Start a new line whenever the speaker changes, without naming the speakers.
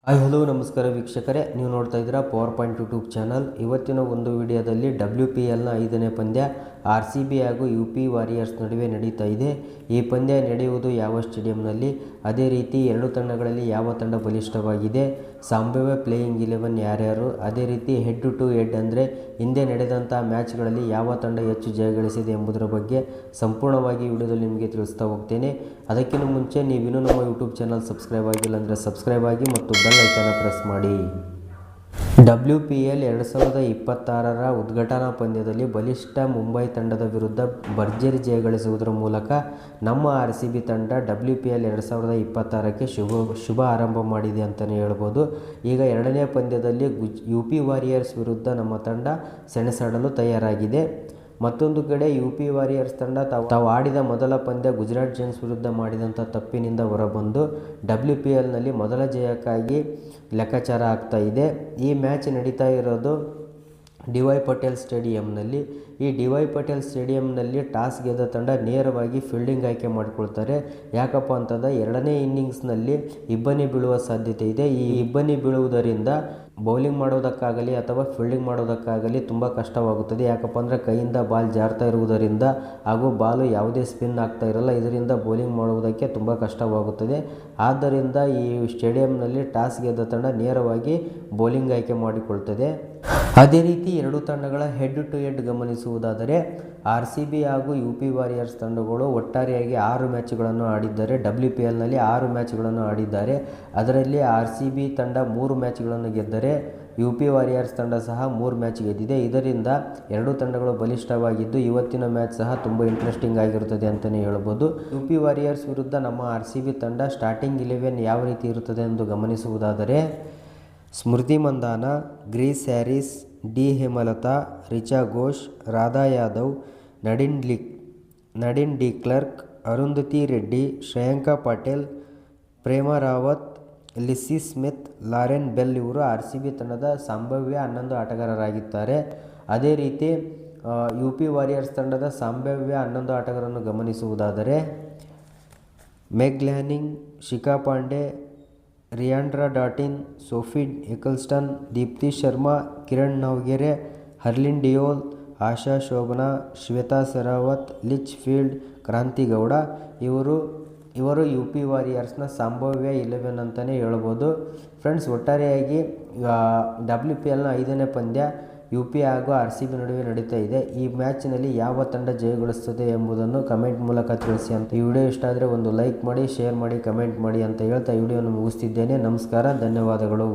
Hello ನಮಸ್ಕಾರ ವೀಕ್ಷಕರೇ, ನೀವು ನೋಡ್ತಾ ಇದ್ದೀರಾ ಪವರ್ ಪಾಯಿಂಟ್ ಯೂಟ್ಯೂಬ್ ಚಾನಲ್. ಇವತ್ತಿನ ಒಂದು ವಿಡಿಯೋದಲ್ಲಿ WPLನ 5ನೇ ಪಂದ್ಯ RCB ಹಾಗೂ UP ವಾರಿಯರ್ಸ್ ನಡುವೆ ನಡೀತಾ ಇದೆ. ಈ ಪಂದ್ಯ ನಡೆಯುವುದು ಯಾವ ಸ್ಟೇಡಿಯಂನಲ್ಲಿ, ಅದೇ ರೀತಿ ಎರಡು ತಂಡಗಳಲ್ಲಿ ಯಾವ ತಂಡ ಬಲಿಷ್ಠವಾಗಿದೆ, ಸಂಭಾವ್ಯ ಪ್ಲೇಯಿಂಗ್ 11 ಯಾರ್ಯಾರು, ಅದೇ ರೀತಿ ಹೆಡ್ ಟು ಹೆಡ್ ಅಂದರೆ ಹಿಂದೆ ನಡೆದಂಥ ಮ್ಯಾಚ್ಗಳಲ್ಲಿ ಯಾವ ತಂಡ ಹೆಚ್ಚು ಜಯಗಳಿಸಿದೆ ಎಂಬುದರ ಬಗ್ಗೆ ಸಂಪೂರ್ಣವಾಗಿ ವಿಡಿಯೋದಲ್ಲಿ ನಿಮಗೆ ತಿಳಿಸ್ತಾ ಹೋಗ್ತೇನೆ. ಅದಕ್ಕಿಂತ ಮುಂಚೆ ನೀವಿನ್ನೂ ನಮ್ಮ ಯೂಟ್ಯೂಬ್ ಚಾನಲ್ ಸಬ್ಸ್ಕ್ರೈಬ್ ಆಗಿಲ್ಲ ಅಂದರೆ ಸಬ್ಸ್ಕ್ರೈಬ್ ಆಗಿ ಮತ್ತು ಬೆಲ್ ಐಕಾನ್ ಪ್ರೆಸ್ ಮಾಡಿ. WPL 2026ರ ಉದ್ಘಾಟನಾ ಪಂದ್ಯದಲ್ಲಿ ಬಲಿಷ್ಠ ಮುಂಬೈ ತಂಡದ ವಿರುದ್ಧ ಭರ್ಜರಿ ಜಯಗಳಿಸುವುದರ ಮೂಲಕ ನಮ್ಮ RCB ತಂಡ WPL 2026ಕ್ಕೆ ಶುಭ ಆರಂಭ ಮಾಡಿದೆ ಅಂತಲೇ ಹೇಳ್ಬೋದು. ಈಗ ಎರಡನೇ ಪಂದ್ಯದಲ್ಲಿ UP ವಾರಿಯರ್ಸ್ ವಿರುದ್ಧ ನಮ್ಮ ತಂಡ ಸೆಣಸಾಡಲು ತಯಾರಾಗಿದೆ. ಮತ್ತೊಂದು ಕಡೆ UP ವಾರಿಯರ್ಸ್ ತಂಡ ತಾವು ಆಡಿದ ಮೊದಲ ಪಂದ್ಯ ಗುಜರಾತ್ ಜೈಂಟ್ಸ್ ವಿರುದ್ಧ ಮಾಡಿದಂಥ ತಪ್ಪಿನಿಂದ ಹೊರಬಂದು WPLನಲ್ಲಿ ಮೊದಲ ಜಯಕ್ಕಾಗಿ ಲೆಕ್ಕಾಚಾರ ಆಗ್ತಾ ಇದೆ. ಈ ಮ್ಯಾಚ್ ನಡೀತಾ ಇರೋದು DY ಪಟೇಲ್ ಸ್ಟೇಡಿಯಂನಲ್ಲಿ. ಈ DY ಪಟೇಲ್ ಸ್ಟೇಡಿಯಂನಲ್ಲಿ ಟಾಸ್ ಗೆದ್ದ ತಂಡ ನೇರವಾಗಿ ಫೀಲ್ಡಿಂಗ್ ಆಯ್ಕೆ ಮಾಡಿಕೊಳ್ತಾರೆ. ಯಾಕಪ್ಪ ಅಂತಂದರೆ ಎರಡನೇ ಇನ್ನಿಂಗ್ಸ್ನಲ್ಲಿ ಇಬ್ಬನಿ ಬೀಳುವ ಸಾಧ್ಯತೆ ಇದೆ. ಈ ಇಬ್ಬನಿ ಬೀಳುವುದರಿಂದ ಬೌಲಿಂಗ್ ಮಾಡೋದಕ್ಕಾಗಲಿ ಅಥವಾ ಫೀಲ್ಡಿಂಗ್ ಮಾಡೋದಕ್ಕಾಗಲಿ ತುಂಬ ಕಷ್ಟವಾಗುತ್ತದೆ. ಯಾಕಪ್ಪ ಅಂದರೆ ಕೈಯಿಂದ ಬಾಲ್ ಜಾರ್ತಾ ಇರುವುದರಿಂದ ಹಾಗೂ ಬಾಲು ಯಾವುದೇ ಸ್ಪಿನ್ ಆಗ್ತಾ ಇರಲ್ಲ. ಇದರಿಂದ ಬೌಲಿಂಗ್ ಮಾಡುವುದಕ್ಕೆ ತುಂಬ ಕಷ್ಟವಾಗುತ್ತದೆ. ಆದ್ದರಿಂದ ಈ ಸ್ಟೇಡಿಯಂನಲ್ಲಿ ಟಾಸ್ ಗೆದ್ದ ತಂಡ ನೇರವಾಗಿ ಬೌಲಿಂಗ್ ಆಯ್ಕೆ ಮಾಡಿಕೊಳ್ತದೆ. ಅದೇ ರೀತಿ ಎರಡು ತಂಡಗಳ ಹೆಡ್ ಟು ಹೆಡ್ ಗಮನಿಸುವುದಾದರೆ RCB ಹಾಗೂ UP ವಾರಿಯರ್ಸ್ ತಂಡಗಳು ಒಟ್ಟಾರೆಯಾಗಿ 6 ಮ್ಯಾಚ್ಗಳನ್ನು ಆಡಿದ್ದಾರೆ. WPLನಲ್ಲಿ 6 ಮ್ಯಾಚ್ಗಳನ್ನು ಆಡಿದ್ದಾರೆ. ಅದರಲ್ಲಿ RCB ತಂಡ 3 ಮ್ಯಾಚ್ಗಳನ್ನು ಗೆದ್ದರೆ UP ವಾರಿಯರ್ಸ್ ತಂಡ ಸಹ 3 ಮ್ಯಾಚ್ ಗೆದ್ದಿದೆ. ಇದರಿಂದ ಎರಡು ತಂಡಗಳು ಬಲಿಷ್ಠವಾಗಿದ್ದು ಇವತ್ತಿನ ಮ್ಯಾಚ್ ಸಹ ತುಂಬ ಇಂಟ್ರೆಸ್ಟಿಂಗ್ ಆಗಿರುತ್ತದೆ ಅಂತಲೇ ಹೇಳ್ಬೋದು. UP ವಾರಿಯರ್ಸ್ ವಿರುದ್ಧ ನಮ್ಮ RCB ತಂಡ ಸ್ಟಾರ್ಟಿಂಗ್ 11 ಯಾವ ರೀತಿ ಇರುತ್ತದೆ ಎಂದು ಗಮನಿಸುವುದಾದರೆ Smriti Mandhana, Grace Harris, D Hemalatha, Richa Ghosh, Radha Yadav, Nadine de Klerk, Arundhati Reddy, Shreyanka Patil, Prema Rawat, Lissy Smith, Lauren Bell ಇವರು RCB ತಂಡದ ಸಂಭಾವ್ಯ 11 ಆಟಗಾರರಾಗಿದ್ದಾರೆ. ಅದೇ ರೀತಿ UP ವಾರಿಯರ್ಸ್ ತಂಡದ ಸಂಭಾವ್ಯ 11 ಆಟಗಾರರನ್ನು ಗಮನಿಸುವುದಾದರೆ ಮೆಗ್ ಲ್ಯಾನಿಂಗ್, ಶಿಖಾ ಪಾಂಡೆ, ರಿಯಾಂಡ್ರಾ ಡಾಟಿನ್, ಸೋಫಿ ಎಕಲ್ಸ್ಟನ್, ದೀಪ್ತಿ ಶರ್ಮಾ, ಕಿರಣ್ ನವಗೆರೆ, ಹರ್ಲಿನ್ ಡಿಯೋಲ್, ಆಶಾ ಶೋಭನಾ, ಶ್ವೇತಾ ಸೆರಾವತ್, ಲಿಚ್ ಫೀಲ್ಡ್, ಕ್ರಾಂತಿ ಗೌಡ ಇವರು UP ವಾರಿಯರ್ಸ್ನ ಸಂಭಾವ್ಯ 11 ಅಂತಲೇ ಹೇಳ್ಬೋದು. ಫ್ರೆಂಡ್ಸ್, ಒಟ್ಟಾರೆಯಾಗಿ WPLನ 5ನೇ ಪಂದ್ಯ UP ಹಾಗೂ RCB ನಡುವೆ ನಡೀತಾ ಇದೆ. ಈ ಮ್ಯಾಚ್ನಲ್ಲಿ ಯಾವ ತಂಡ ಜಯಗಳಿಸುತ್ತದೆ ಎಂಬುದನ್ನು ಕಮೆಂಟ್ ಮೂಲಕ ತಿಳಿಸಿ ಅಂತ. ಈ ವಿಡಿಯೋ ಇಷ್ಟ ಆದರೆ ಒಂದು ಲೈಕ್ ಮಾಡಿ, ಶೇರ್ ಮಾಡಿ, ಕಮೆಂಟ್ ಮಾಡಿ ಅಂತ ಹೇಳ್ತಾ ಈ ವಿಡಿಯೋನ ಮುಗಿಸ್ತಿದ್ದೇನೆ. ನಮಸ್ಕಾರ, ಧನ್ಯವಾದಗಳು.